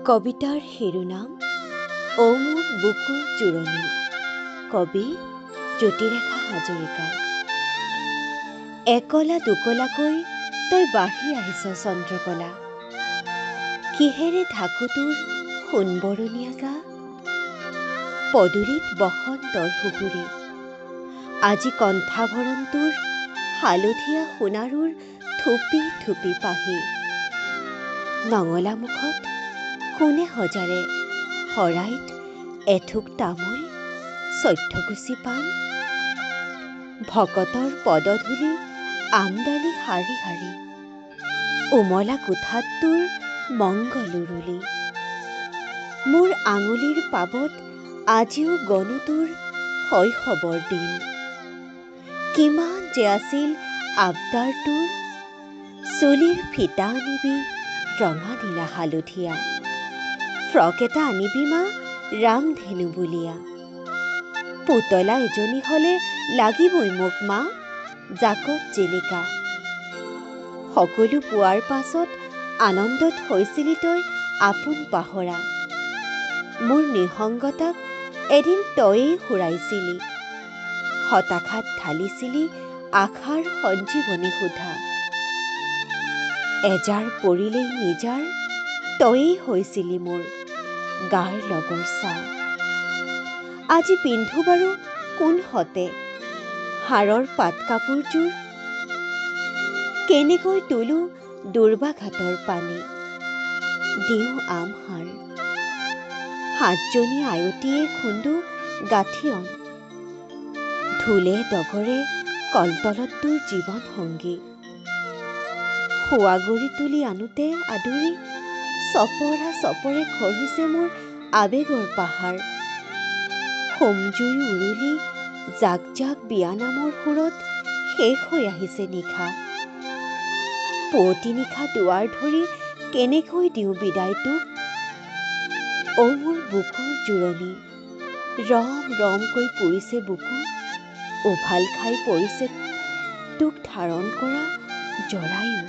কবিতাৰ শিৰোনাম ও মোৰ বুকুৰ জোৰণি। কবি জ্যোতিৰেখা হাজৰিকা। একলা দুকলাকৈ তই বাঢ়ি আহিছ চন্দ্ৰকলা, কিহেৰে ঢাকো তোৰ সোণবৰণীয়া গা। পদূলিত বসন্তৰ সুহুৰি, আজি কণ্ঠাভৰণ তোৰ হালধীয়া সোণাৰুৰ থুপি থুপি পাহি। নঙলা মুখত কোনে সজাৰে শৰাইত এথোক তামোল 14 গুছি পাণ। ভকতৰ পদধূলি আমডালি শাৰী শাৰী, উমলা কোঠাত তোৰ মংগল উৰুলি। মোৰ আঙুলিৰ পাবত আজিও গণো তোৰ শৈশৱৰ দিন, কিমান যে আছিল আবদাৰ তোৰ। চুলিৰ ফিটা আনিবি ৰঙা নীলা হালধীয়া, ফ্ৰক এটা আনিবি মা ৰামধেনু বুলীয়া। পুতলা এজনী হলে লাগিবই মোক মা জাকত জিলিকা। সকলো পোৱাৰ পাছত আনন্দত হৈছিলি তই আপোন পাহৰা, মোৰ নিঃসংগতাক এদিন তয়েই সুৰাইছিলি। হতাশাত ঢালিছিলি আশাৰ সঞ্জীৱনী সুধা, এজাৰ পৰিলেই নিজাৰ তয়েই হৈছিলি মোৰ গাৰ লগৰ ছাঁ। আজি পিন্ধো বাৰু কোন হতে হাড়ৰ পাট কাপোৰযোৰ, কেনেকৈ তোলো দুৰ্বাঘাটৰ পানী দিওঁ আমহাৰ। 7জনী আয়তীয়ে খুন্দো গাঠিয়ন, ঢোলে ডগৰে কলতলত তোৰ জীৱন সংগী। শোৱাগুৰি তুলি আনোতে আদৰি চপৰা চপৰে খহিছে মোৰ আবেগৰ পাহাৰ। হোমজুই উৰুলি জাক জাক বিয়ানামৰ সুৰত শেষ হৈ আহিছে নিশা। পুৱতি নিশা দুৱাৰ ধৰি কেনেকৈ দিওঁ বিদায় তোক, ও মোৰ বুকুৰ জোৰণি। ৰম ৰমকৈ পুৰিছে বুকু, উভাল খাই পৰিছে তোক ধাৰণ কৰা জৰায়ু।